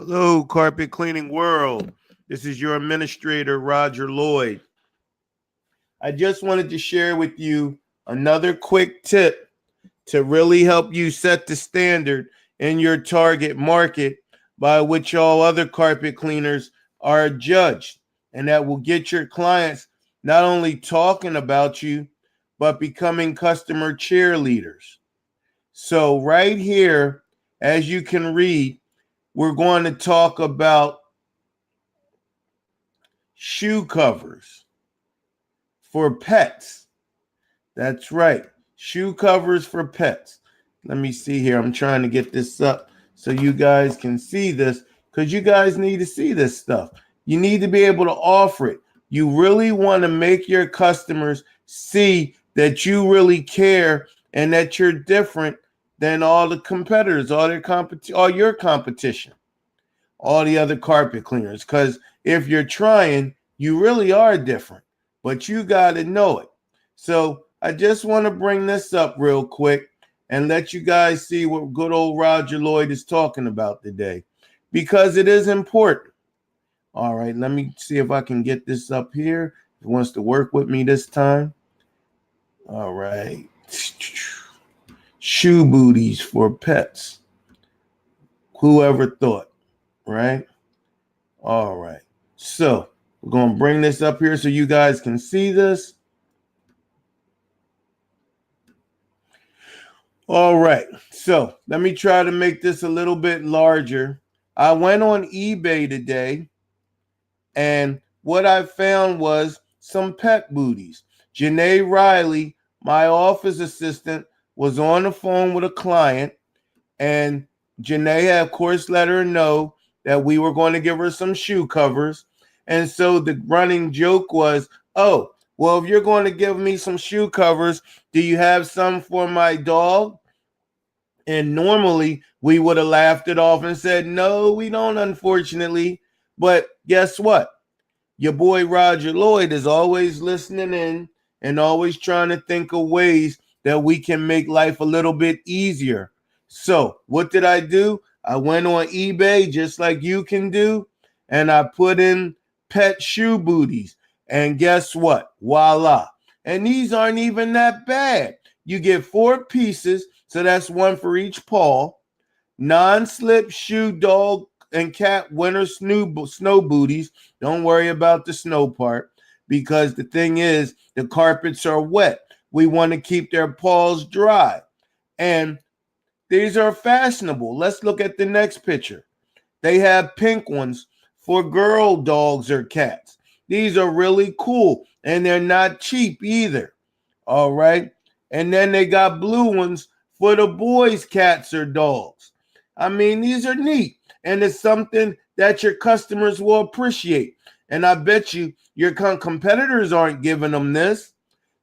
Hello, carpet cleaning world. This is your administrator, Roger Lloyd. I just wanted to share with you another quick tip to really help you set the standard in your target market by which all other carpet cleaners are judged. And that will get your clients not only talking about you, but becoming customer cheerleaders. So, right here, as you can read, we're going to talk about shoe covers for pets. That's right. Shoe covers for pets. Let me see here. I'm trying to get this up so you guys can see this because you guys need to see this stuff. You need to be able to offer it. You really want to make your customers see that you really care and that you're different than all the competitors, all your competition, all the other carpet cleaners. Because if you're trying, you really are different, but you got to know it. So I just want to bring this up real quick and let you guys see what good old Roger Lloyd is talking about today, because it is important. All right, let me see if I can get this up here. It wants to work with me this time. All right. Shoe booties for pets. Whoever thought, right? All right. So we're going to bring this up here so you guys can see this. All right. So let me try to make this a little bit larger. I went on eBay today, and what I found was some pet booties. Janae Riley, my office assistant, was on the phone with a client, and Janae, of course, let her know that we were going to give her some shoe covers. And so the running joke was, oh, well, if you're going to give me some shoe covers, do you have some for my dog? And normally we would have laughed it off and said, no, we don't, unfortunately. But guess what? Your boy Roger Lloyd is always listening in and always trying to think of ways that we can make life a little bit easier. So what did I do? I went on eBay just like you can do, and I put in pet shoe booties. And guess what? Voila. And these aren't even that bad. You get 4 pieces, so that's 1 for each paw. Non-slip shoe dog and cat winter snow booties. Don't worry about the snow part, because the thing is, the carpets are wet. We want to keep their paws dry. And these are fashionable. Let's look at the next picture. They have pink ones for girl dogs or cats. These are really cool, and they're not cheap either. All right. And then they got blue ones for the boys' cats or dogs. I mean, these are neat, and it's something that your customers will appreciate. And I bet you your competitors aren't giving them this.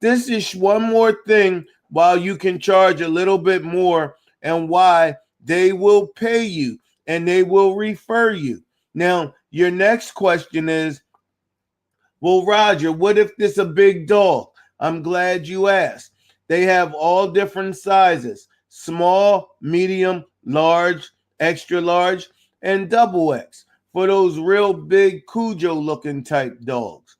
This is one more thing while you can charge a little bit more, and why they will pay you and they will refer you. Now, your next question is, well, Roger, what if this a big dog? I'm glad you asked. They have all different sizes: small, medium, large, extra large, and double X for those real big Cujo looking type dogs.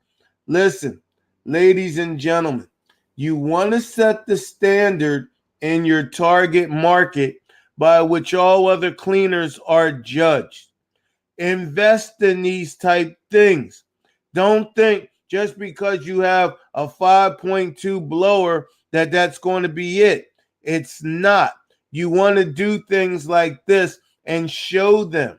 Listen, ladies and gentlemen, you want to set the standard in your target market by which all other cleaners are judged. Invest in these type things. Don't think just because you have a 5.2 blower that that's going to be it. It's not. You want to do things like this and show them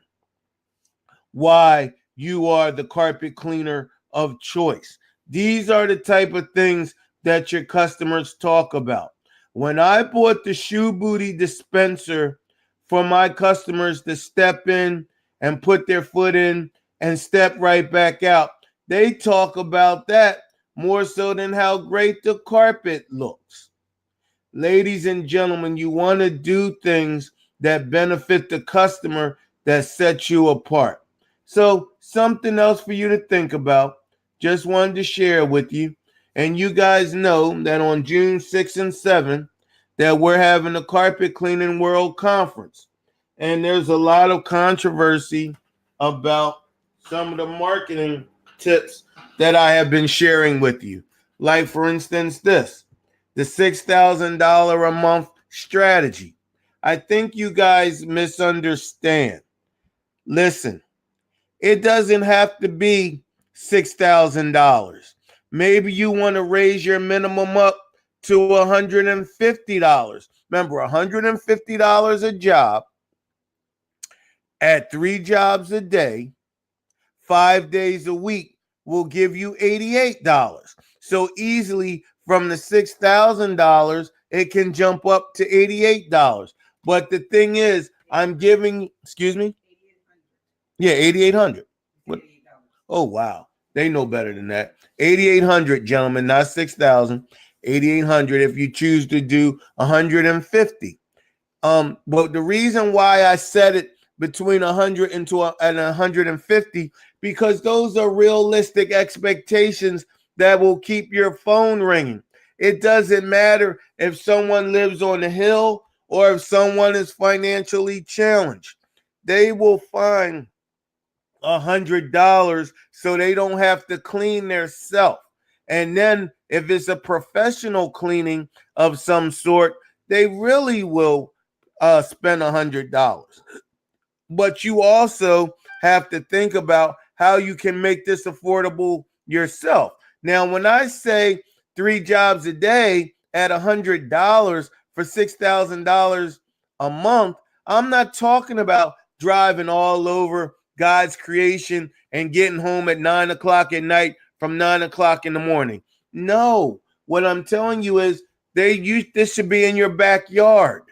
why you are the carpet cleaner of choice. These are the type of things that your customers talk about. When I bought the shoe booty dispenser for my customers to step in and put their foot in and step right back out, they talk about that more so than how great the carpet looks. Ladies and gentlemen, you want to do things that benefit the customer, that set you apart. So something else for you to think about. Just wanted to share with you. And you guys know that on June 6th and 7th, that we're having a Carpet Cleaning World Conference. And there's a lot of controversy about some of the marketing tips that I have been sharing with you. Like, for instance, the $6,000 a month strategy. I think you guys misunderstand. Listen, it doesn't have to be $6,000. Maybe you want to raise your minimum up to $150. Remember, $150 a job at 3 jobs a day, 5 days a week will give you $88. So easily from the $6,000, it can jump up to $88. But the thing is, I'm giving, excuse me? Yeah, 8,800. What? Oh, wow. They know better than that. 8,800, gentlemen, not 6,000. 8,800 if you choose to do 150. But the reason why I said it between 100 and 150, because those are realistic expectations that will keep your phone ringing. It doesn't matter if someone lives on a hill or if someone is financially challenged. They will find $100 so they don't have to clean their self. And then if it's a professional cleaning of some sort, they really will spend $100. But you also have to think about how you can make this affordable yourself. Now, when I say 3 jobs a day at $100 for $6,000 a month, I'm not talking about driving all over God's creation and getting home at 9 o'clock at night from 9 o'clock in the morning. No, what I'm telling you is this should be in your backyard.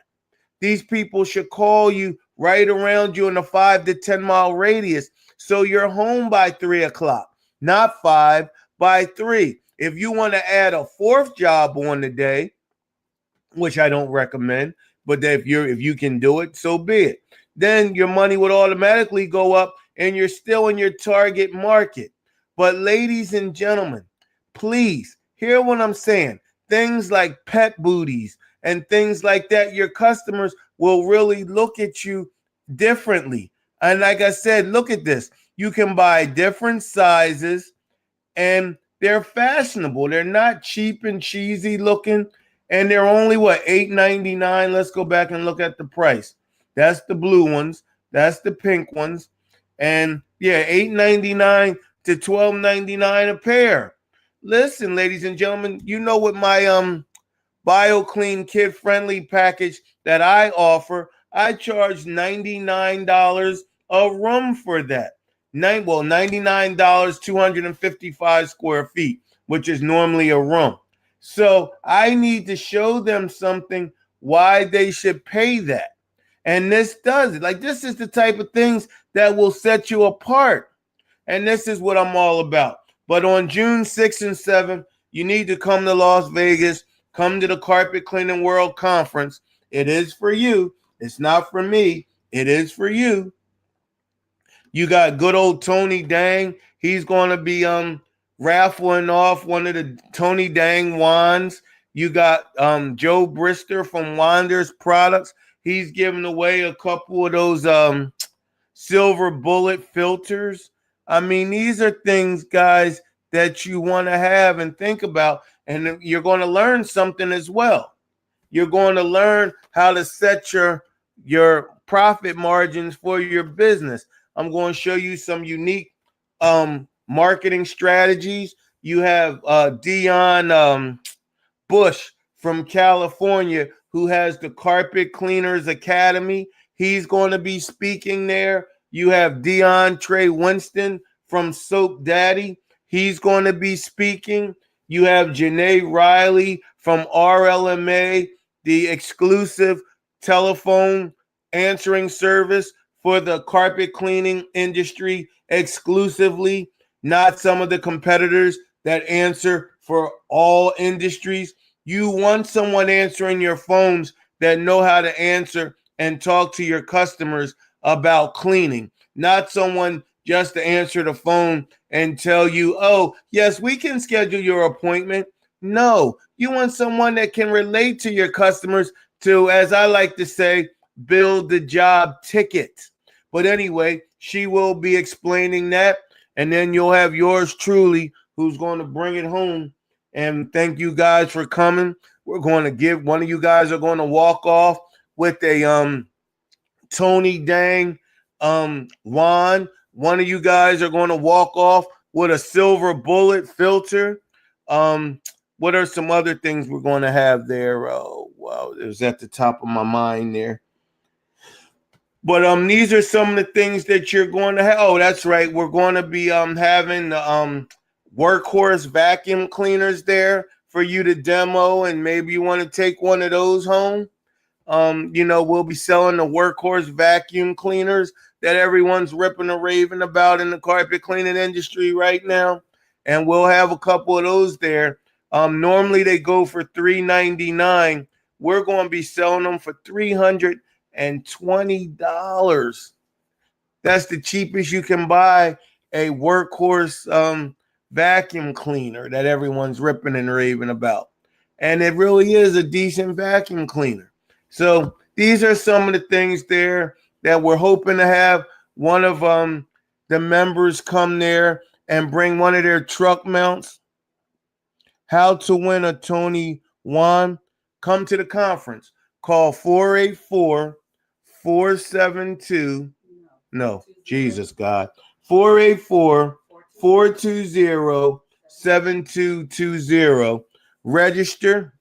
These people should call you right around you in a 5 to 10 mile radius. So you're home by 3 o'clock, not 5, by 3. If you want to add a 4th job on the day, which I don't recommend, but if you can do it, so be it. Then your money would automatically go up and you're still in your target market. But ladies and gentlemen, please hear what I'm saying. Things like pet booties and things like that, your customers will really look at you differently. And like I said, look at this. You can buy different sizes and they're fashionable. They're not cheap and cheesy looking. And they're only what, $8.99. Let's go back and look at the price. That's the blue ones. That's the pink ones. And yeah, $8.99 to $12.99 a pair. Listen, ladies and gentlemen, you know what my BioClean kid-friendly package that I offer, I charge $99 a room for that. $99, 255 square feet, which is normally a room. So I need to show them something why they should pay that. And this does it. Like, this is the type of things that will set you apart. And this is what I'm all about. But on June 6th and 7th, you need to come to Las Vegas. Come to the Carpet Cleaning World Conference. It is for you. It's not for me. It is for you. You got good old Tony Dang. He's going to be raffling off one of the Tony Dang wands. You got Joe Brister from Wander's Products. He's giving away a couple of those silver bullet filters. I mean, these are things, guys, that you want to have and think about. And you're going to learn something as well. You're going to learn how to set your profit margins for your business. I'm going to show you some unique marketing strategies. You have Dion Bush from California, who has the Carpet Cleaners Academy. He's going to be speaking there. You have DeAndre Winston from Soap Daddy. He's going to be speaking. You have Janae Riley from RLMA, the exclusive telephone answering service for the carpet cleaning industry exclusively, not some of the competitors that answer for all industries. You want someone answering your phones that know how to answer and talk to your customers about cleaning, not someone just to answer the phone and tell you, oh, yes, we can schedule your appointment. No, you want someone that can relate to your customers to, as I like to say, build the job ticket. But anyway, she will be explaining that. And then you'll have yours truly who's going to bring it home. And thank you guys for coming. We're going to give one of you guys are going to walk off with a Tony Dang wand. One of you guys are going to walk off with a silver bullet filter. What are some other things we're going to have there? Oh, wow, it was at the top of my mind there. But these are some of the things that you're going to have. Oh, that's right. We're going to be having the workhorse vacuum cleaners there for you to demo, and maybe you want to take one of those home. We'll be selling the workhorse vacuum cleaners that everyone's ripping and raving about in the carpet cleaning industry right now. And we'll have a couple of those there. Normally they go for $399. We're going to be selling them for $320. That's the cheapest you can buy a workhorse vacuum cleaner that everyone's ripping and raving about. And it really is a decent vacuum cleaner. So these are some of the things there that we're hoping to have one of the members come there and bring one of their truck mounts. How to win a Tony wand. Come to the conference. Call 484-472. No, Jesus God. 484-420-7220. Register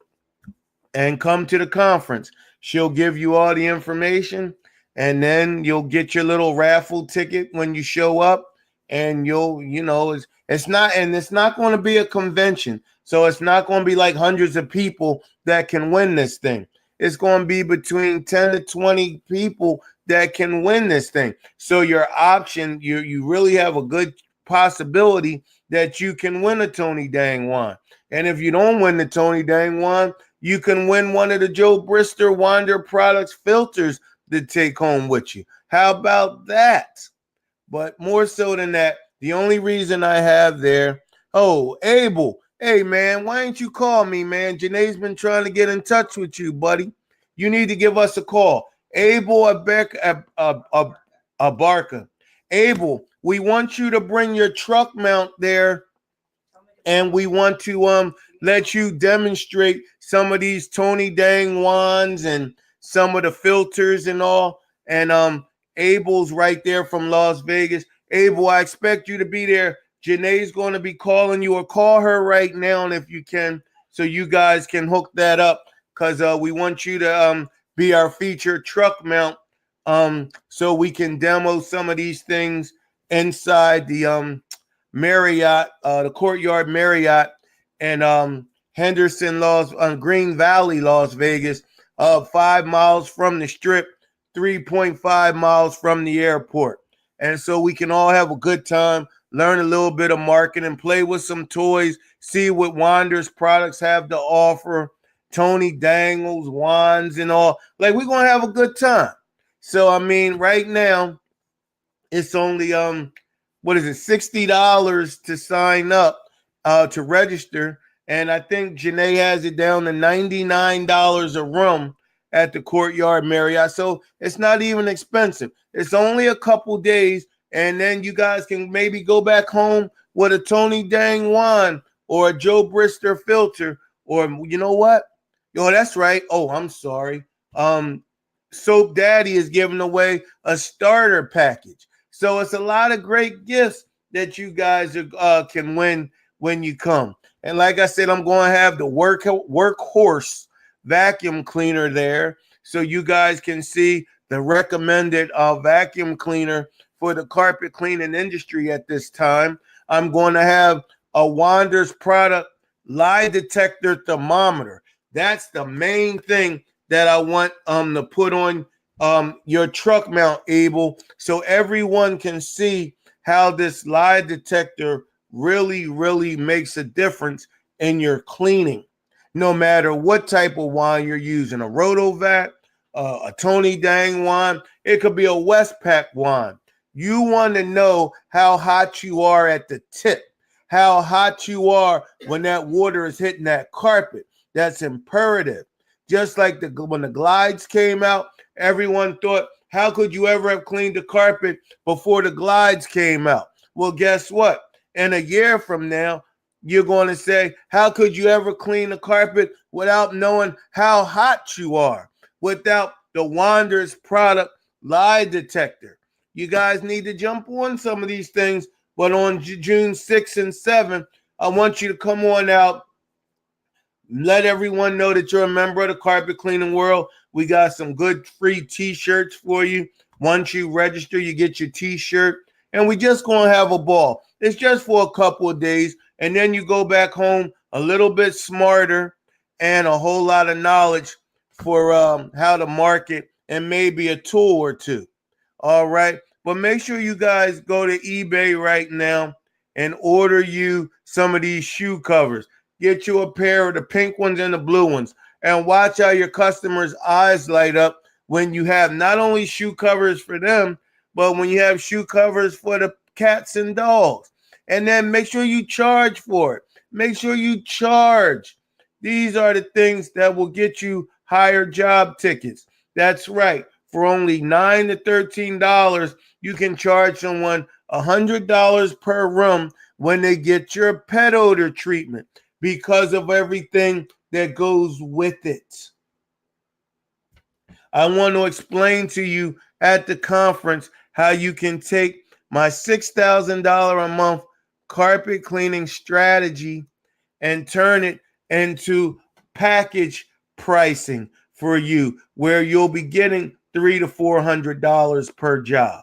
and come to the conference. She'll give you all the information, and then you'll get your little raffle ticket when you show up. And it's not going to be a convention. So it's not going to be like hundreds of people that can win this thing. It's going to be between 10 to 20 people that can win this thing. So your option, you really have a good possibility that you can win a Tony Dang wand. And if you don't win the Tony Dang wand, you can win one of the Joe Brister Wander Products filters to take home with you. How about that? But more so than that, the only reason I have there, Abel, hey, man, why ain't you call me, man? Janae's been trying to get in touch with you, buddy. You need to give us a call. Abel Abarca. Abel, we want you to bring your truck mount there, and we want to let you demonstrate some of these Tony Dang wands and some of the filters and all. And Abel's right there from Las Vegas. Abel, I expect you to be there. Janae's going to be calling you, or call her right now, and if you can, so you guys can hook that up, because we want you to be our featured truck mount, so we can demo some of these things inside the Marriott, the Courtyard Marriott, and Henderson, Green Valley, Las Vegas, 5 miles from the Strip, 3.5 miles from the airport. And so we can all have a good time, learn a little bit of marketing, play with some toys, see what Wander's products have to offer, Tony Dangles, wands, and all. Like, we're going to have a good time. So, I mean, right now, it's only, $60 to sign up, to register. And I think Janae has it down to $99 a room at the Courtyard Marriott. So it's not even expensive. It's only a couple days, and then you guys can maybe go back home with a Tony Dang wand or a Joe Brister filter, or you know what? Yo, that's right. Oh, I'm sorry. Soap Daddy is giving away a starter package. So it's a lot of great gifts that you guys can win when you come. And like I said, I'm going to have the workhorse vacuum cleaner there, so you guys can see the recommended vacuum cleaner for the carpet cleaning industry at this time. I'm going to have a Wander's product lie detector thermometer. That's the main thing that I want to put on your truck mount, Abel, so everyone can see how this lie detector really, really makes a difference in your cleaning. No matter what type of wand you're using, a Rotovat, a Tony Dang wand, it could be a Westpac wand. You want to know how hot you are at the tip, how hot you are when that water is hitting that carpet. That's imperative. Just like when the glides came out, everyone thought, how could you ever have cleaned the carpet before the glides came out? Well, guess what? In a year from now, you're going to say, how could you ever clean the carpet without knowing how hot you are, without the Wander's product lie detector? You guys need to jump on some of these things, but on June 6th and 7th, I want you to come on out. Let everyone know that you're a member of the Carpet Cleaning World. We got some good free t-shirts for you. Once you register, you get your t-shirt. And we just going to have a ball. It's just for a couple of days. And then you go back home a little bit smarter and a whole lot of knowledge for how to market and maybe a tool or two. All right. But make sure you guys go to eBay right now and order you some of these shoe covers. Get you a pair of the pink ones and the blue ones. And watch how your customers' eyes light up when you have not only shoe covers for them, but when you have shoe covers for the cats and dogs. And then make sure you charge for it. Make sure you charge. These are the things that will get you higher job tickets. That's right. For only $9 to $13, you can charge someone $100 per room when they get your pet odor treatment because of everything that goes with it. I want to explain to you at the conference how you can take my $6,000 a month carpet cleaning strategy and turn it into package pricing for you, where you'll be getting $300 to $400 per job.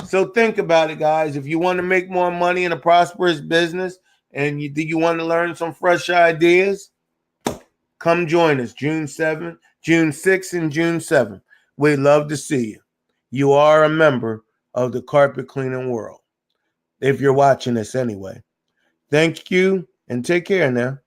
So think about it, guys. If you want to make more money in a prosperous business and you want to learn some fresh ideas, come join us June 7th, June 6th, and June 7th. We'd love to see you. You are a member of the Carpet Cleaning World, if you're watching this anyway. Thank you, and take care now.